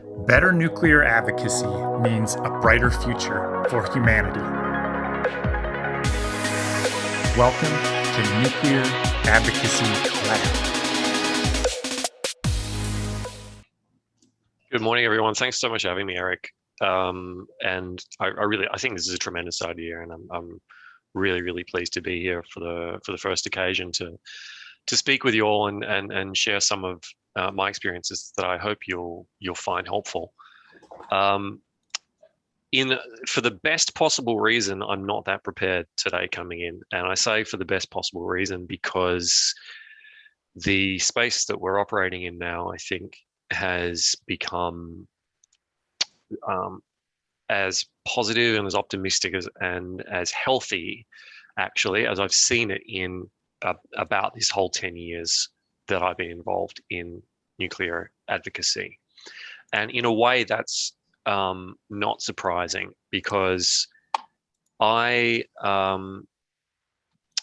Better nuclear advocacy means a brighter future for humanity. Welcome to Nuclear Advocacy Lab. Good morning, everyone. Thanks so much for having me, Eric. And I think this is a tremendous idea, and I'm really pleased to be here for the first occasion to speak with you all and share some of my experiences that I hope you'll find helpful. For the best possible reason, I'm not that prepared today coming in, and I say for the best possible reason because the space that we're operating in now, I think, has become as positive and as optimistic and as healthy, actually, as I've seen it in about this whole 10 years that I've been involved in nuclear advocacy. And in a way, that's not surprising, because I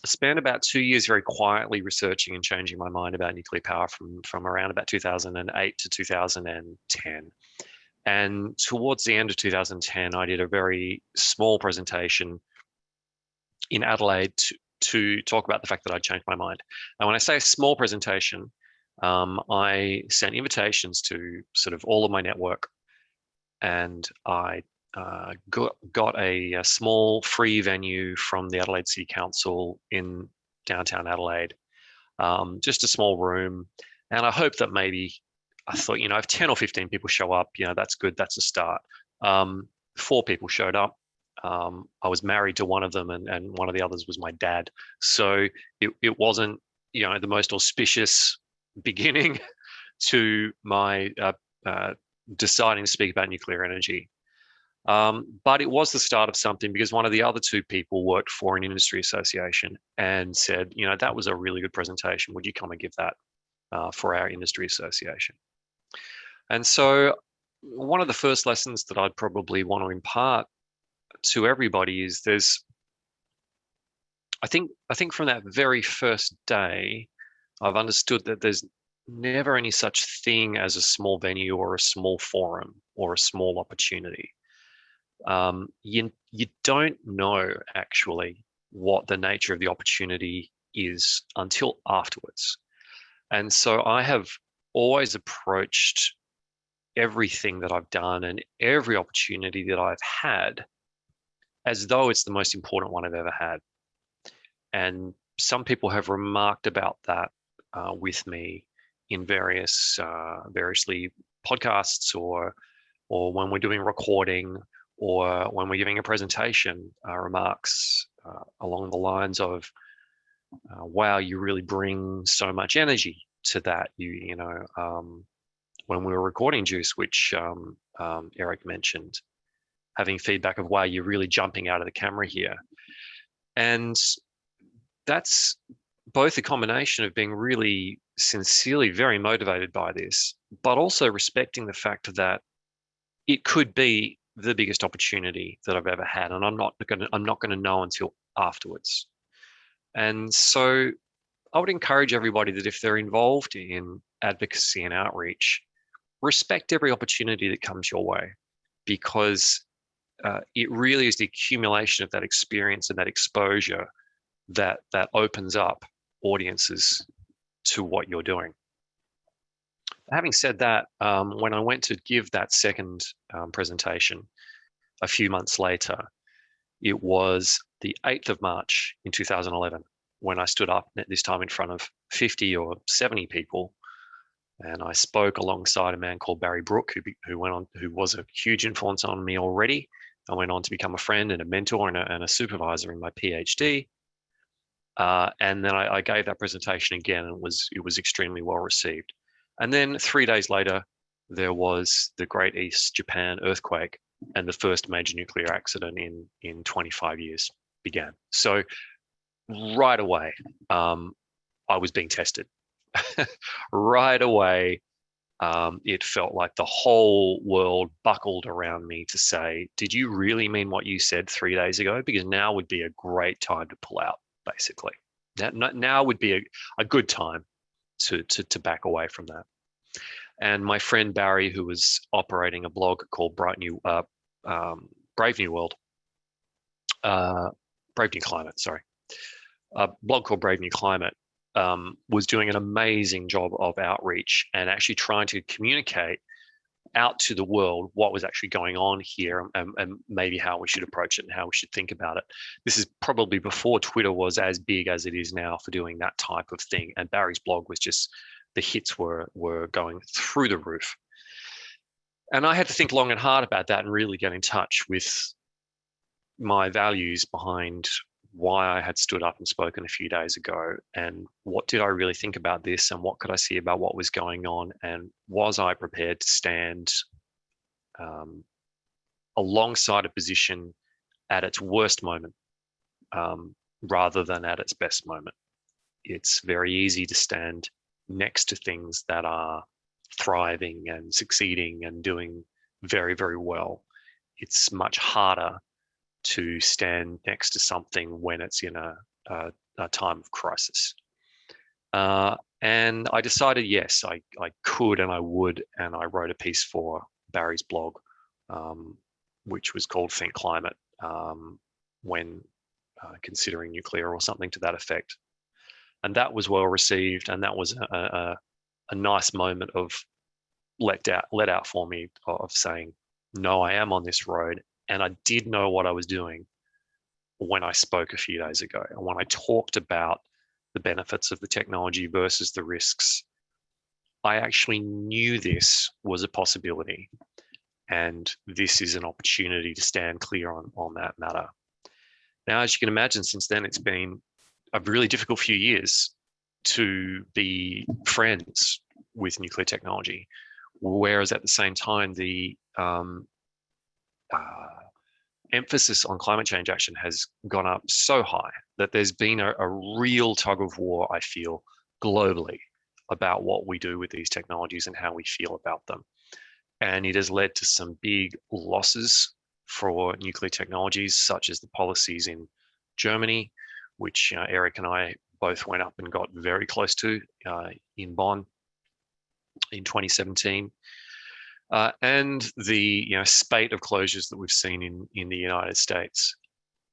spent about 2 years very quietly researching and changing my mind about nuclear power from around about 2008 to 2010. And towards the end of 2010, I did a very small presentation in Adelaide to talk about the fact that I'd changed my mind. And when I say a small presentation, I sent invitations to sort of all of my network, and I got a small free venue from the Adelaide City Council in downtown Adelaide, just a small room. And I hope that maybe, I thought, if 10 or 15 people show up, that's good. That's a start. 4 people showed up. I was married to one of them, and one of the others was my dad. So it wasn't, the most auspicious beginning to my deciding to speak about nuclear energy. But it was the start of something, because one of the other 2 people worked for an industry association and said, that was a really good presentation. Would you come and give that for our industry association? And so one of the first lessons that I'd probably want to impart to everybody is I think from that very first day, I've understood that there's never any such thing as a small venue or a small forum or a small opportunity. You don't know actually what the nature of the opportunity is until afterwards. And so I have always approached everything that I've done and every opportunity that I've had as though it's the most important one I've ever had. And some people have remarked about that with me in variously podcasts, or when we're doing recording, or when we're giving a presentation, remarks along the lines of, wow, you really bring so much energy to that. When we were recording Juice, which Eric mentioned, having feedback of, wow, you're really jumping out of the camera here. And that's both a combination of being really sincerely very motivated by this, but also respecting the fact that it could be the biggest opportunity that I've ever had, and I'm not going to know until afterwards. And so I would encourage everybody that if they're involved in advocacy and outreach, respect every opportunity that comes your way, because it really is the accumulation of that experience and that exposure that opens up audiences to what you're doing. Having said that, when I went to give that second presentation a few months later, it was the 8th of March in 2011 when I stood up, this time in front of 50 or 70 people, and I spoke alongside a man called Barry Brook, who was a huge influence on me already. I went on to become a friend and a mentor and a supervisor in my PhD. And then I gave that presentation again, and it was extremely well received. And then 3 days later, there was the Great East Japan earthquake, and the first major nuclear accident in 25 years began. So right away, I was being tested. Right away, it felt like the whole world buckled around me to say, did you really mean what you said 3 days ago? Because now would be a great time to pull out, basically. Now would be a good time to back away from that. And my friend Barry, who was operating a blog called Brave New World, Brave New Climate, sorry, a blog called Brave New Climate, was doing an amazing job of outreach and actually trying to communicate out to the world what was actually going on here, and maybe how we should approach it and how we should think about it. This is probably before Twitter was as big as it is now for doing that type of thing. And Barry's blog was just, the hits were going through the roof. And I had to think long and hard about that and really get in touch with my values behind why I had stood up and spoken a few days ago, and what did I really think about this, and what could I see about what was going on, and was I prepared to stand alongside a position at its worst moment rather than at its best moment. It's very easy to stand next to things that are thriving and succeeding and doing very, very well. It's much harder to stand next to something when it's in a time of crisis. And I decided, yes, I could and I would, and I wrote a piece for Barry's blog, which was called Think Climate, when considering nuclear, or something to that effect. And that was well received, and that was a nice moment of let out for me of saying, no, I am on this road. And I did know what I was doing when I spoke a few days ago. And when I talked about the benefits of the technology versus the risks, I actually knew this was a possibility. And this is an opportunity to stand clear on that matter. Now, as you can imagine, since then, it's been a really difficult few years to be friends with nuclear technology. Whereas at the same time, the emphasis on climate change action has gone up so high that there's been a real tug of war, I feel, globally about what we do with these technologies and how we feel about them. And it has led to some big losses for nuclear technologies, such as the policies in Germany, which Eric and I both went up and got very close to in Bonn in 2017. And the spate of closures that we've seen in the United States.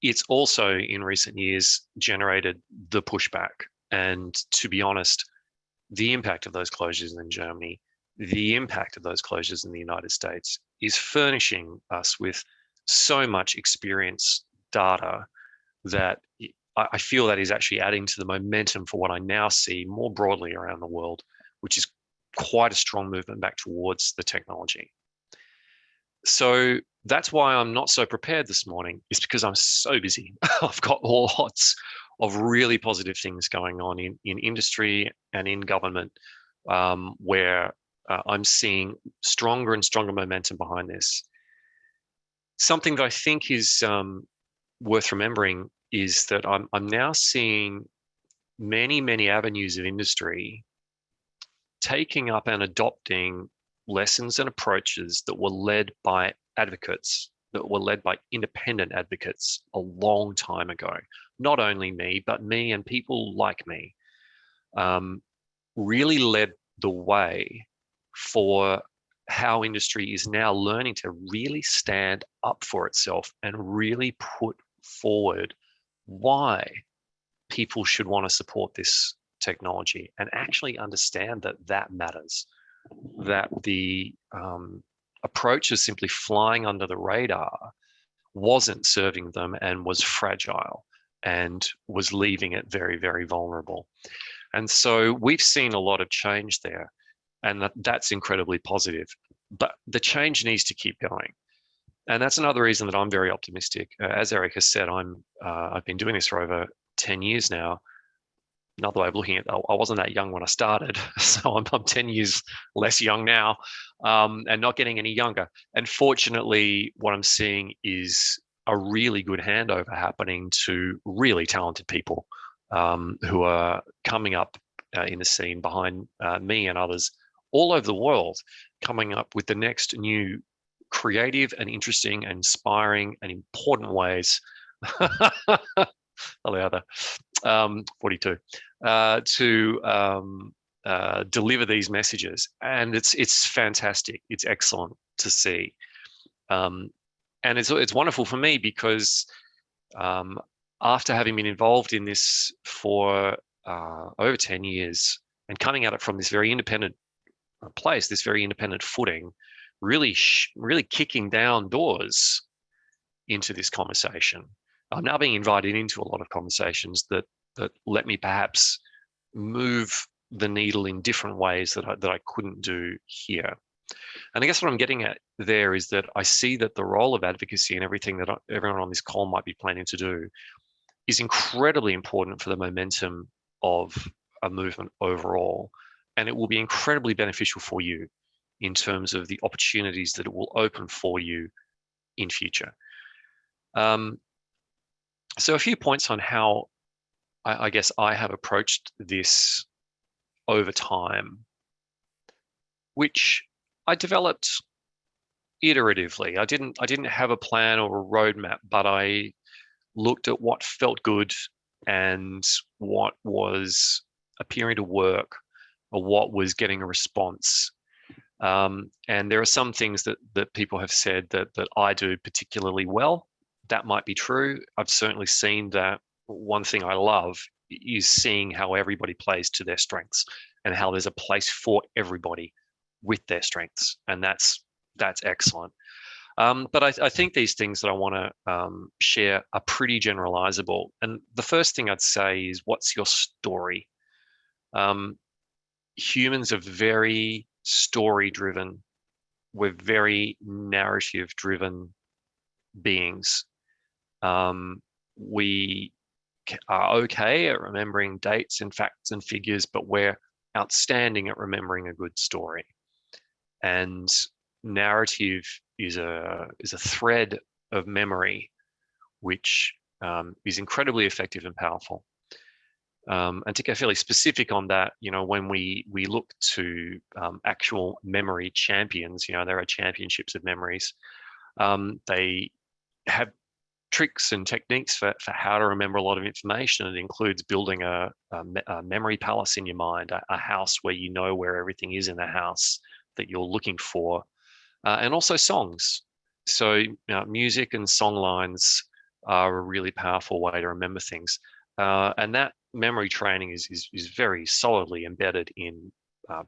It's also in recent years generated the pushback. And to be honest, the impact of those closures in Germany, the impact of those closures in the United States is furnishing us with so much experience data that I feel that is actually adding to the momentum for what I now see more broadly around the world, which is quite a strong movement back towards the technology. So that's why I'm not so prepared this morning, is because I'm so busy. I've got lots of really positive things going on in industry and in government, where I'm seeing stronger and stronger momentum behind this. Something that I think is worth remembering is that I'm now seeing many avenues of industry taking up and adopting lessons and approaches that were led by advocates, that were led by independent advocates a long time ago. Not only me, but me and people like me, really led the way for how industry is now learning to really stand up for itself and really put forward why people should want to support this technology and actually understand that that matters, that the approach of simply flying under the radar wasn't serving them and was fragile and was leaving it very, very vulnerable. And so we've seen a lot of change there, and that's incredibly positive. But the change needs to keep going. And that's another reason that I'm very optimistic. As Eric has said, I've been doing this for over 10 years now. Another way of looking at it, I wasn't that young when I started, so I'm 10 years less young now, and not getting any younger. And fortunately, what I'm seeing is a really good handover happening to really talented people who are coming up in the scene behind me and others all over the world, coming up with the next new creative and interesting and inspiring and important ways. Other 42 to deliver these messages, and it's fantastic. It's excellent to see, and it's wonderful for me because after having been involved in this for over 10 years and coming at it from this very independent place, this very independent footing, really kicking down doors into this conversation. I'm now being invited into a lot of conversations that let me perhaps move the needle in different ways that I couldn't do here. And I guess what I'm getting at there is that I see that the role of advocacy and everything that everyone on this call might be planning to do is incredibly important for the momentum of a movement overall. And it will be incredibly beneficial for you in terms of the opportunities that it will open for you in future. So a few points on how I guess I have approached this over time, which I developed iteratively. I didn't have a plan or a roadmap, but I looked at what felt good and what was appearing to work or what was getting a response. And there are some things that people have said that I do particularly well. That might be true. I've certainly seen that. One thing I love is seeing how everybody plays to their strengths and how there's a place for everybody with their strengths. And that's excellent. But I think these things that I want to share are pretty generalizable. And the first thing I'd say is, what's your story? Humans are very story driven. We're very narrative driven beings. We are okay at remembering dates and facts and figures, but we're outstanding at remembering a good story. And narrative is a thread of memory, which is incredibly effective and powerful. And to get fairly specific on that, when we look to actual memory champions, there are championships of memories. They have tricks and techniques for how to remember a lot of information. It includes building a memory palace in your mind, a house where you know where everything is in the house that you're looking for, and also songs. So music and song lines are a really powerful way to remember things. And that memory training is very solidly embedded in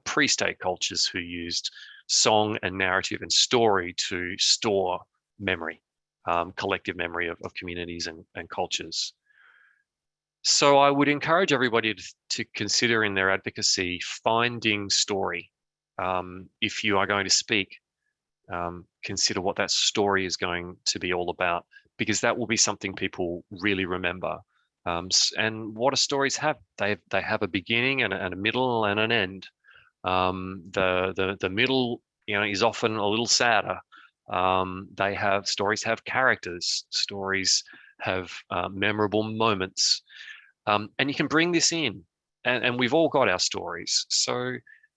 pre-state cultures who used song and narrative and story to store memory, collective memory of communities and cultures. So I would encourage everybody to consider in their advocacy finding story. If you are going to speak, consider what that story is going to be all about, because that will be something people really remember. And what do stories have? They have a beginning and a middle and an end. The middle, is often a little sadder. Stories have characters. Stories have memorable moments, and you can bring this in. And we've all got our stories. So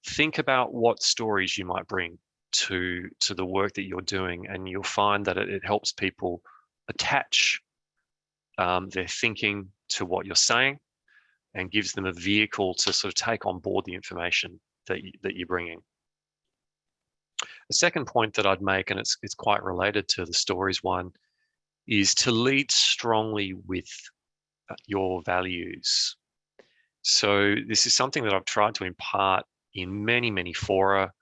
think about what stories you might bring to the work that you're doing, and you'll find that it helps people attach their thinking to what you're saying and gives them a vehicle to sort of take on board the information that you're bringing. The second point that I'd make, and it's quite related to the stories one, is to lead strongly with your values. So this is something that I've tried to impart in many, many fora,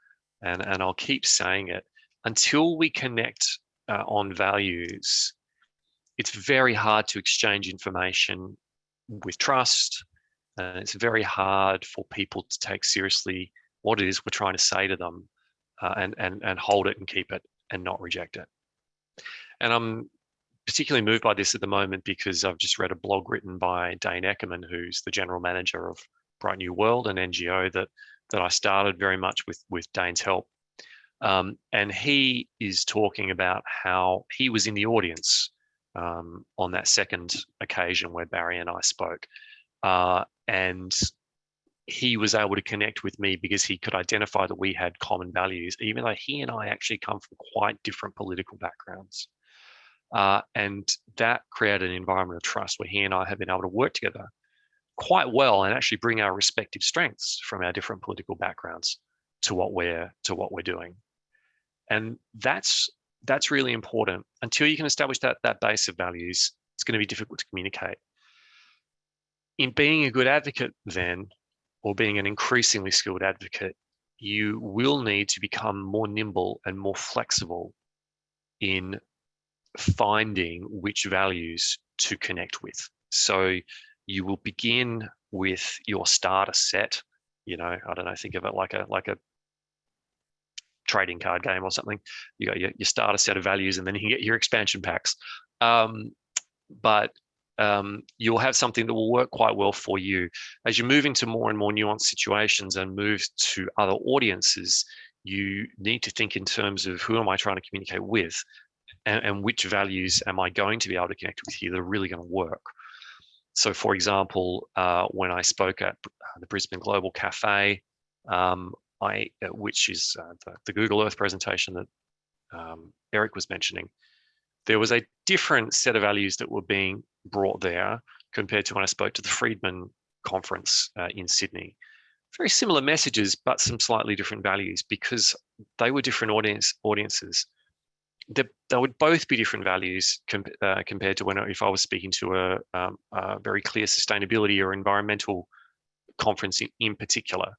and I'll keep saying it. Until we connect on values, it's very hard to exchange information with trust. It's very hard for people to take seriously what it is we're trying to say to them, and hold it and keep it and not reject it. And I'm particularly moved by this at the moment because I've just read a blog written by Dane Eckerman, who's the general manager of Bright New World, an NGO that I started very much with Dane's help. And he is talking about how he was in the audience on that second occasion where Barry and I spoke. And he was able to connect with me because he could identify that we had common values, even though he and I actually come from quite different political backgrounds. And that created an environment of trust where he and I have been able to work together quite well and actually bring our respective strengths from our different political backgrounds to what we're doing. And that's really important. Until you can establish that base of values, it's going to be difficult to communicate. In being a good advocate then, or being an increasingly skilled advocate, you will need to become more nimble and more flexible in finding which values to connect with. So you will begin with your starter set. I don't know, think of it like a trading card game or something. You got your starter set of values, and then you can get your expansion packs. But you'll have something that will work quite well for you. As you move into more and more nuanced situations and move to other audiences, you need to think in terms of who am I trying to communicate with, and which values am I going to be able to connect with here that are really going to work. So, for example, when I spoke at the Brisbane Global Cafe, which is the Google Earth presentation that Eric was mentioning, there was a different set of values that were being brought there compared to when I spoke to the Friedman conference in Sydney. Very similar messages, but some slightly different values because they were different audiences. They would both be different values compared to if I was speaking to a very clear sustainability or environmental conference in particular.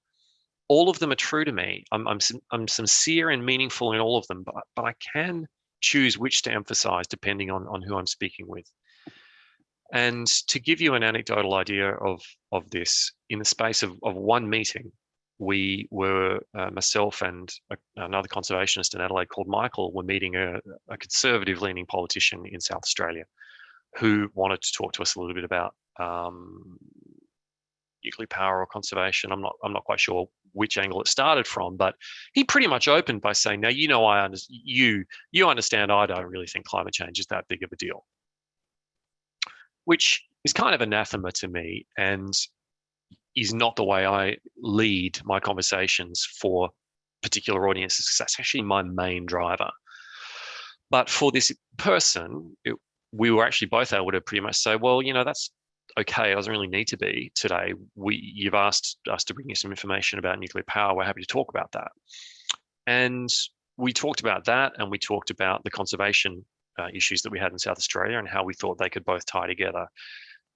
All of them are true to me. I'm sincere and meaningful in all of them, but I can choose which to emphasize depending on who I'm speaking with. And to give you an anecdotal idea of this, in the space of one meeting, we were, myself and another conservationist in Adelaide called Michael, were meeting a conservative-leaning politician in South Australia who wanted to talk to us a little bit about nuclear power or conservation. I'm not quite sure which angle it started from, but he pretty much opened by saying, "Now, you understand I don't really think climate change is that big of a deal," which is kind of anathema to me and is not the way I lead my conversations for particular audiences. That's actually my main driver. But for this person, we were actually both able to pretty much say, well, that's okay. It doesn't really need to be today. You've asked us to bring you some information about nuclear power. We're happy to talk about that. And we talked about that, and we talked about the conservation issues that we had in South Australia and how we thought they could both tie together.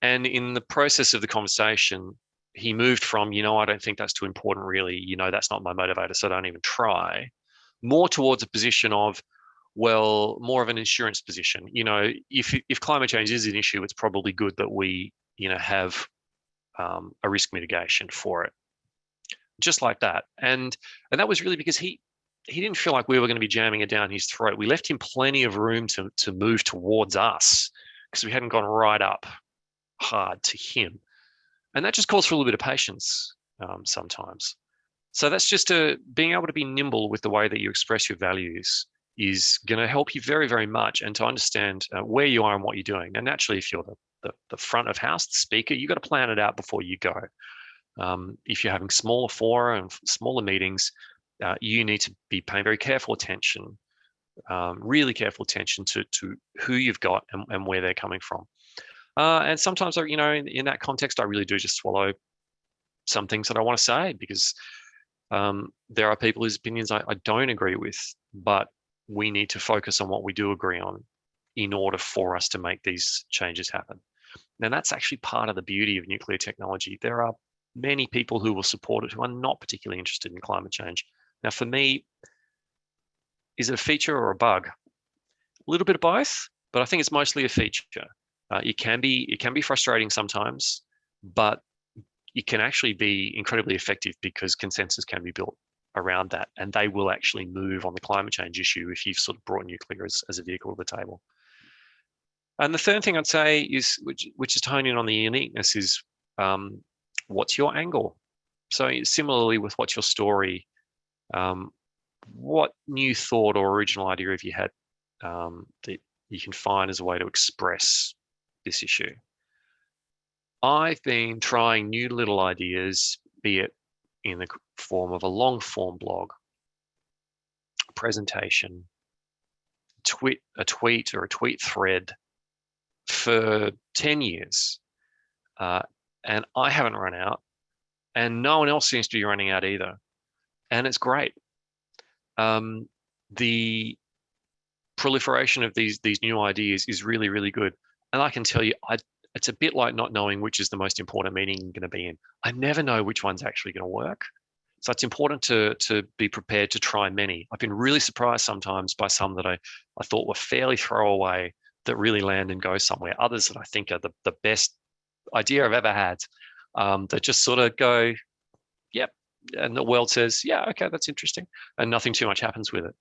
And in the process of the conversation, he moved from, I don't think that's too important, really. That's not my motivator, so don't even try, more towards a position of, well, more of an insurance position. If climate change is an issue, it's probably good that we, have a risk mitigation for it, just like that. And that was really because he didn't feel like we were going to be jamming it down his throat. We left him plenty of room to move towards us because we hadn't gone right up hard to him. And that just calls for a little bit of patience sometimes. So that's just being able to be nimble with the way that you express your values is going to help you very, very much, and to understand where you are and what you're doing. And naturally, if you're the front of house, the speaker, you've got to plan it out before you go. If you're having smaller fora and smaller meetings, you need to be paying very careful attention, really careful attention to who you've got and where they're coming from. And sometimes, in that context, I really do just swallow some things that I want to say because there are people whose opinions I don't agree with, but we need to focus on what we do agree on in order for us to make these changes happen. Now, that's actually part of the beauty of nuclear technology. There are many people who will support it who are not particularly interested in climate change. Now, for me, is it a feature or a bug? A little bit of both, but I think it's mostly a feature. It can be frustrating sometimes, but it can actually be incredibly effective because consensus can be built around that, and they will actually move on the climate change issue if you've sort of brought nuclear as a vehicle to the table. And the third thing I'd say is, which is to hone in on the uniqueness, is what's your angle? So similarly with what's your story, what new thought or original idea have you had that you can find as a way to express this issue? I've been trying new little ideas, be it in the form of a long form blog, a presentation, a tweet or a tweet thread for 10 years. and I haven't run out, and no one else seems to be running out either. And it's great. The proliferation of these new ideas is really, really good. And I can tell you, it's a bit like not knowing which is the most important meeting you're going to be in. I never know which one's actually going to work. So it's important to be prepared to try many. I've been really surprised sometimes by some that I thought were fairly throwaway that really land and go somewhere. Others that I think are the best idea I've ever had, that just sort of go, yep. And the world says, yeah, okay, that's interesting. And nothing too much happens with it.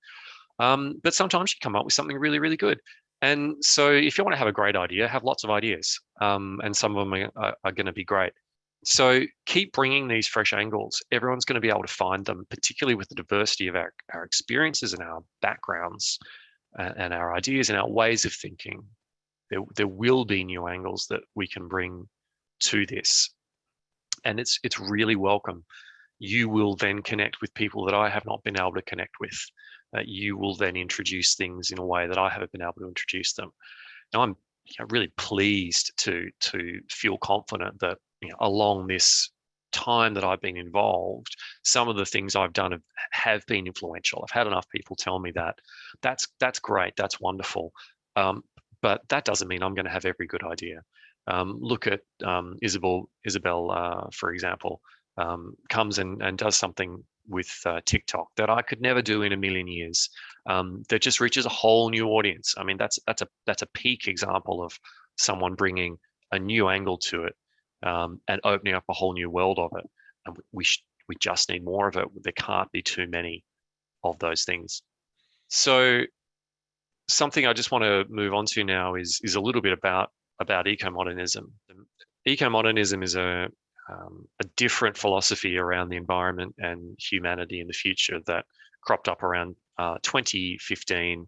But sometimes you come up with something really, really good. And so if you want to have a great idea, have lots of ideas. And some of them are going to be great. So keep bringing these fresh angles. Everyone's going to be able to find them, particularly with the diversity of our experiences and our backgrounds and our ideas and our ways of thinking. There will be new angles that we can bring to this. And it's really welcome. You will then connect with people that I have not been able to connect with. You will then introduce things in a way that I haven't been able to introduce them. Now, I'm really pleased to feel confident that along this time that I've been involved, some of the things I've done have been influential. I've had enough people tell me that. That's great. That's wonderful. But that doesn't mean I'm going to have every good idea. Look at Isabel, for example, comes and does something with TikTok that I could never do in a million years. That just reaches a whole new audience. I mean, that's a peak example of someone bringing a new angle to it, and opening up a whole new world of it. And we just need more of it. There can't be too many of those things. So something I just want to move on to now is a little bit about eco-modernism. Eco-modernism is a different philosophy around the environment and humanity in the future that cropped up around 2015,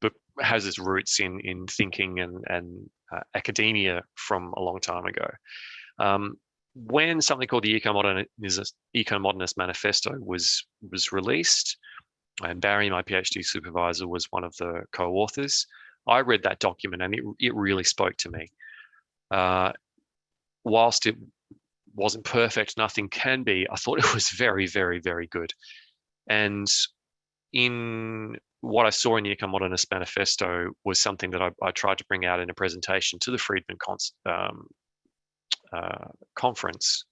but has its roots in thinking and academia from a long time ago. When something called the Eco-Modernist Manifesto was released, and Barry, my PhD supervisor, was one of the co-authors, I read that document and it really spoke to me. Whilst it wasn't perfect, nothing can be, I thought it was very, very, very good. And in what I saw in the Eco-Modernist Manifesto was something that I tried to bring out in a presentation to the Friedman conference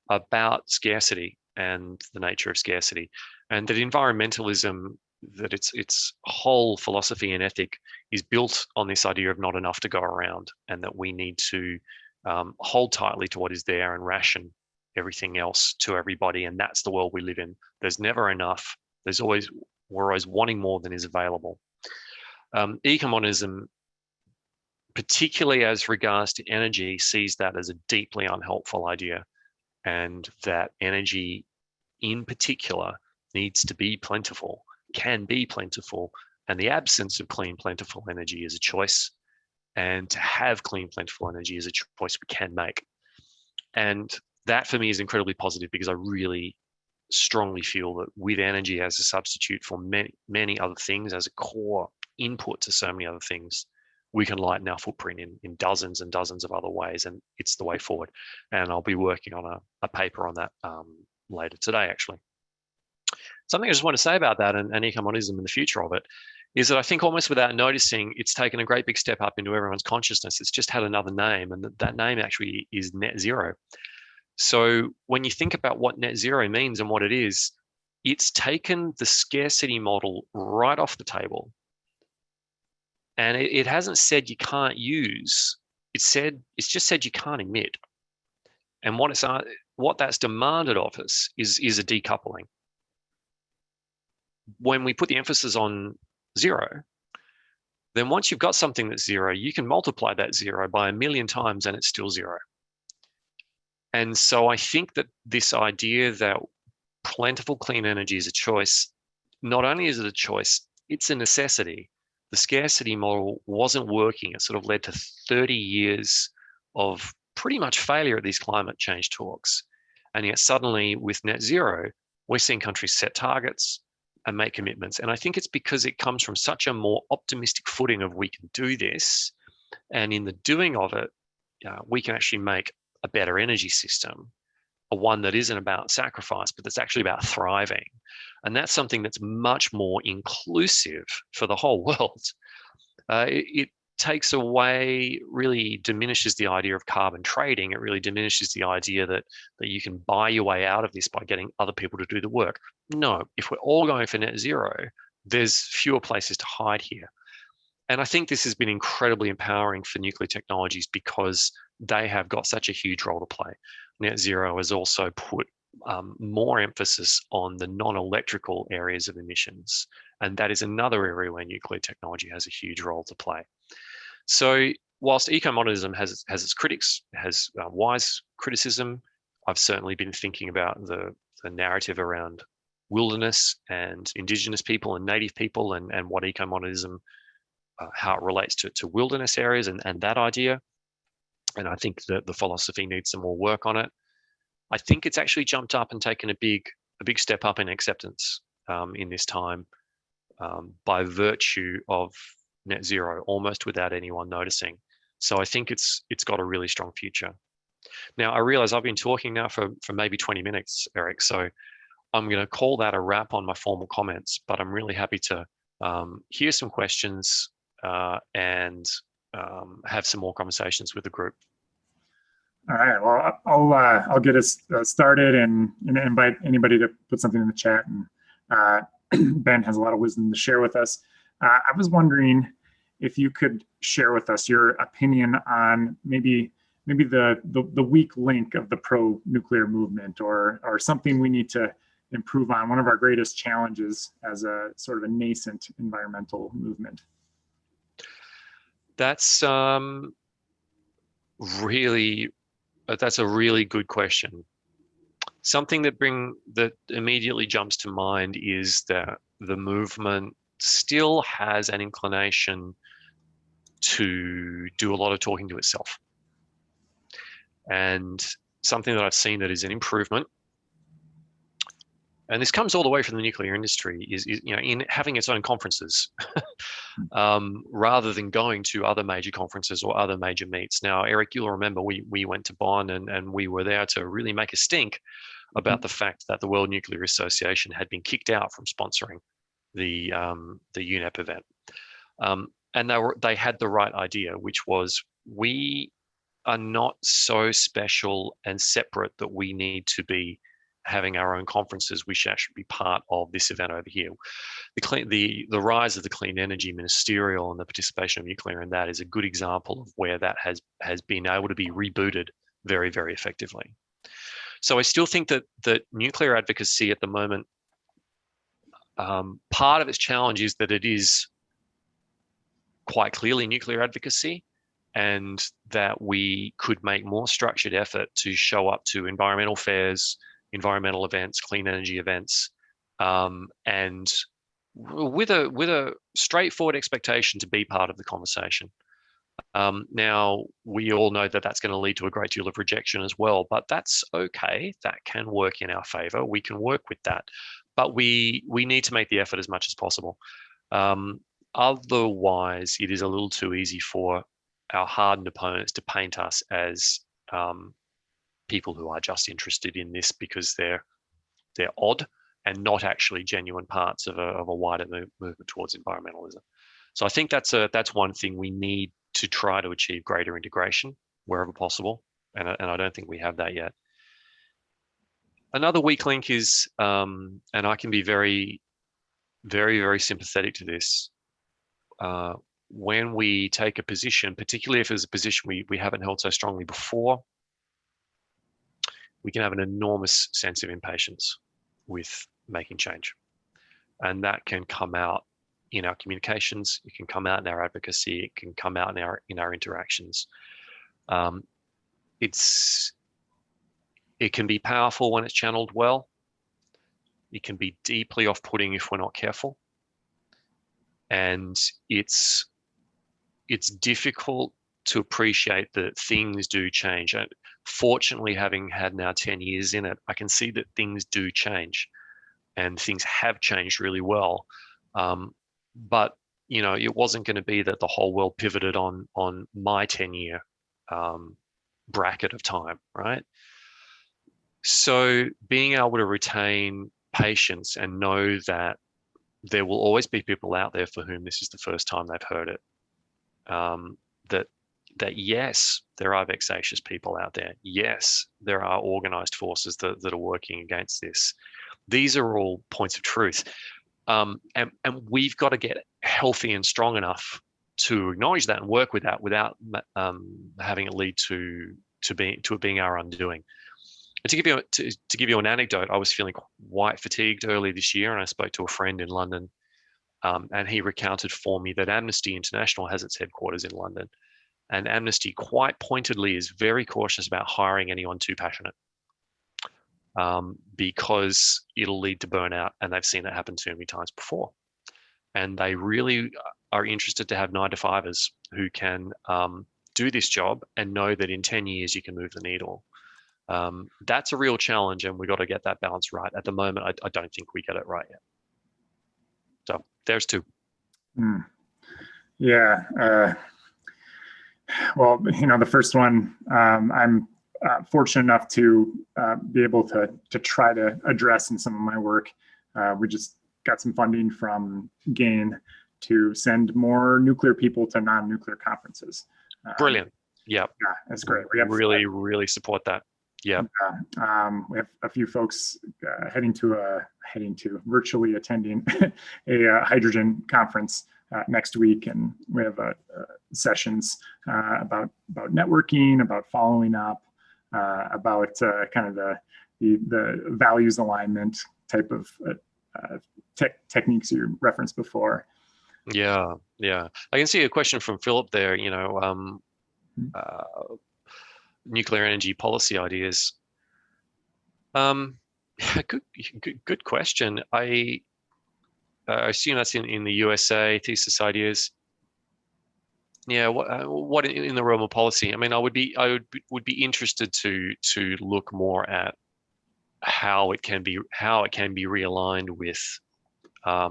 about scarcity and the nature of scarcity, and that environmentalism, that its whole philosophy and ethic is built on this idea of not enough to go around, and that we need to hold tightly to what is there and ration everything else to everybody. And that's the world we live in. There's never enough. We're always wanting more than is available. Eco-modernism, particularly as regards to energy, sees that as a deeply unhelpful idea, and that energy in particular needs to be plentiful, can be plentiful, and the absence of clean, plentiful energy is a choice. And to have clean, plentiful energy is a choice we can make. And that for me is incredibly positive, because I really strongly feel that with energy as a substitute for many, many other things, as a core input to so many other things, we can lighten our footprint in dozens and dozens of other ways, and it's the way forward. And I'll be working on a paper on that later today, actually. Something I just want to say about that and eco-modernism and the future of it is that I think almost without noticing, it's taken a great big step up into everyone's consciousness. It's just had another name, and that name actually is net zero. So when you think about what net zero means and what it is, it's taken the scarcity model right off the table. And it hasn't said you can't use, it's just said you can't emit. And what that's demanded of us is a decoupling. When we put the emphasis on zero, then once you've got something that's zero, you can multiply that zero by 1,000,000 times and it's still zero. And so I think that this idea that plentiful clean energy is a choice, not only is it a choice, it's a necessity. The scarcity model wasn't working. It sort of led to 30 years of pretty much failure at these climate change talks. And yet suddenly with net zero, we're seeing countries set targets and make commitments. And I think it's because it comes from such a more optimistic footing of we can do this. And in the doing of it, we can actually make a better energy system, a one that isn't about sacrifice, but that's actually about thriving. And that's something that's much more inclusive for the whole world. It takes away, really diminishes the idea of carbon trading. It really diminishes the idea that you can buy your way out of this by getting other people to do the work. No, if we're all going for net zero, there's fewer places to hide here. And I think this has been incredibly empowering for nuclear technologies because they have got such a huge role to play. Net zero has also put more emphasis on the non-electrical areas of emissions. And that is another area where nuclear technology has a huge role to play. So whilst eco-modernism has its critics, has wise criticism, I've certainly been thinking about the narrative around wilderness and indigenous people and native people and what eco-modernism, how it relates to wilderness areas and that idea. And I think that the philosophy needs some more work on it. I think it's actually jumped up and taken a big step up in acceptance in this time by virtue of net zero, almost without anyone noticing. So I think it's got a really strong future. Now, I realize I've been talking now for maybe 20 minutes, Eric, so I'm going to call that a wrap on my formal comments, but I'm really happy to hear some questions and have some more conversations with the group. All right. Well, I'll get us started and invite anybody to put something in the chat. And Ben has a lot of wisdom to share with us. I was wondering if you could share with us your opinion on maybe the weak link of the pro-nuclear movement, or something we need to improve on. One of our greatest challenges as a sort of a nascent environmental movement. That's that's a really good question. Something that immediately jumps to mind is that the movement still has an inclination to do a lot of talking to itself. And something that I've seen that is an improvement, and this comes all the way from the nuclear industry, is in having its own conferences rather than going to other major conferences or other major meets. Now, Eric, you'll remember we went to Bonn and we were there to really make a stink about the fact that the World Nuclear Association had been kicked out from sponsoring the UNEP event. And they had the right idea, which was, we are not so special and separate that we need to be having our own conferences. We should actually be part of this event over here. The rise of the clean energy ministerial and the participation of nuclear in that is a good example of where that has been able to be rebooted very, very effectively. So I still think that nuclear advocacy at the moment, part of its challenge is that it is quite clearly nuclear advocacy, and that we could make more structured effort to show up to environmental fairs, environmental events, clean energy events, and with a straightforward expectation to be part of the conversation. Now, we all know that that's going to lead to a great deal of rejection as well, but that's okay. That can work in our favor. We can work with that, but we need to make the effort as much as possible. Otherwise, it is a little too easy for our hardened opponents to paint us as people who are just interested in this because they're odd and not actually genuine parts of a wider movement towards environmentalism. So I think that's one thing we need to try to achieve greater integration wherever possible, and I don't think we have that yet. Another weak link is, and I can be very, very, very sympathetic to this, when we take a position, particularly if it's a position we haven't held so strongly before, we can have an enormous sense of impatience with making change. And that can come out in our communications, it can come out in our advocacy, it can come out in our interactions. It can be powerful when it's channeled well. It can be deeply off-putting if we're not careful. And it's difficult to appreciate that things do change. And fortunately, having had now 10 years in it, I can see that things do change, and things have changed really well. But it wasn't going to be that the whole world pivoted on my 10-year bracket of time, right? So being able to retain patience and know that there will always be people out there for whom this is the first time they've heard it. That yes, there are vexatious people out there. Yes, there are organized forces that are working against this. These are all points of truth. And we've got to get healthy and strong enough to acknowledge that and work with that without having it lead to it being our undoing. And to give you an anecdote, I was feeling quite fatigued earlier this year, and I spoke to a friend in London, and he recounted for me that Amnesty International has its headquarters in London, and Amnesty quite pointedly is very cautious about hiring anyone too passionate, because it'll lead to burnout, and they've seen that happen too many times before. And they really are interested to have 9-to-5ers who can do this job and know that in 10 years you can move the needle. That's a real challenge, and we've got to get that balance right. At the moment, I don't think we get it right yet. So there's two. Yeah. Well, the first one, I'm fortunate enough to be able to try to address in some of my work. We just got some funding from GAIN to send more nuclear people to non-nuclear conferences. Brilliant. Yeah, that's great. We have really support that. Yeah. We have a few folks virtually attending a hydrogen conference next week, and we have sessions about networking, about following up, about kind of the values alignment type of techniques you referenced before. Yeah. I can see a question from Philip there. Nuclear energy policy ideas. Good question. I assume that's in the USA. Thesis ideas. Yeah. What in the realm of policy? I mean, I would be interested to look more at how it can be realigned with a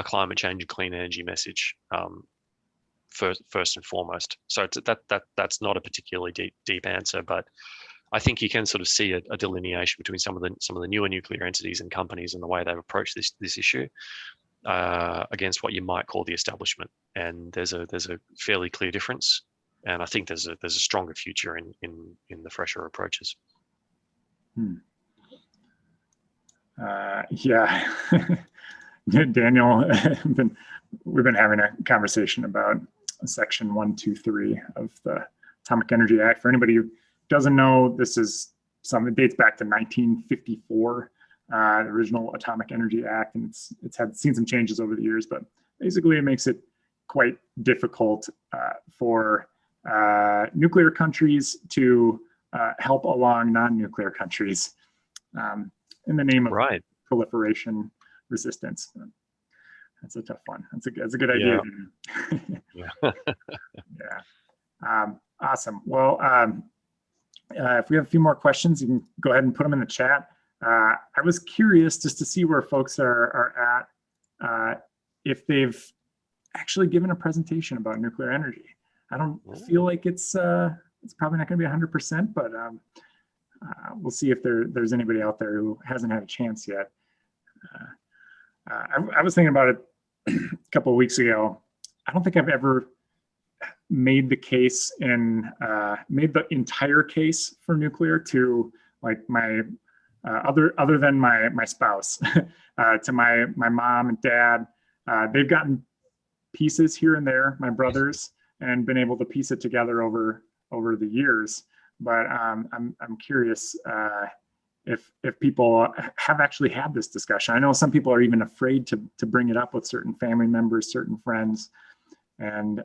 climate change and clean energy message. First and foremost. So that's not a particularly deep answer, but I think you can sort of see a delineation between some of the newer nuclear entities and companies and the way they've approached this issue against what you might call the establishment. And there's a fairly clear difference, and I think there's a stronger future in the fresher approaches. Yeah. Daniel, we've been having a conversation about Section 123 of the Atomic Energy Act. For anybody who doesn't know, this is something that dates back to 1954, the original Atomic Energy Act, and it's seen some changes over the years, but basically it makes it quite difficult for nuclear countries to help along non-nuclear countries in the name of proliferation resistance. That's a tough one. That's a good idea. Yeah. Yeah. Awesome. Well, if we have a few more questions, you can go ahead and put them in the chat. I was curious just to see where folks are at, if they've actually given a presentation about nuclear energy. I don't feel like it's probably not going to be 100%, but we'll see if there's anybody out there who hasn't had a chance yet. I was thinking about it a couple of weeks ago. I don't think I've ever made the case made the entire case for nuclear to like my other than my spouse, to my mom and dad. They've gotten pieces here and there, my brothers, and been able to piece it together over the years. But I'm curious if people have actually had this discussion. I know some people are even afraid to bring it up with certain family members, certain friends, and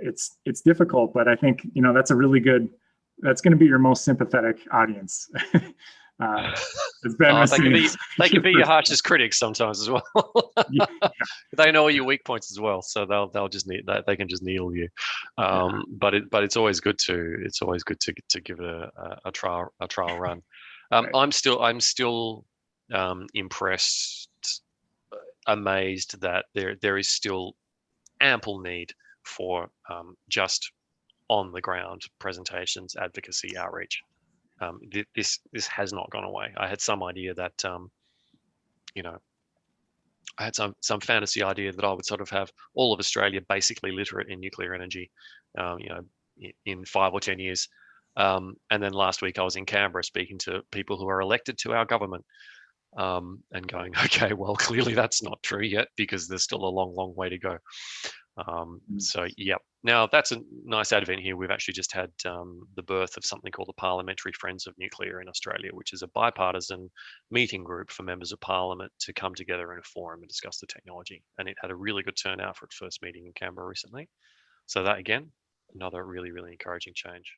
it's difficult. But I think that's a really good. That's going to be your most sympathetic audience. It's been they can be your harshest critics sometimes as well. Yeah. They know all your weak points as well, so they'll just need that. They can just needle you. But it's always good to give it a trial run. Right. I'm still impressed, amazed that there is still ample need for just on the ground presentations, advocacy, outreach. This has not gone away. I had some idea that you know, I had some fantasy idea that I would sort of have all of Australia basically literate in nuclear energy, you know, in 5 or 10 years. And then last week I was in Canberra speaking to people who are elected to our government, and going, okay, well, clearly that's not true yet because there's still a long way to go. So, yeah. Now, that's a nice advent here. We've actually just had the birth of something called the Parliamentary Friends of Nuclear in Australia, which is a bipartisan meeting group for members of Parliament to come together in a forum and discuss the technology. And it had a really good turnout for its first meeting in Canberra recently. So that, again, another really encouraging change.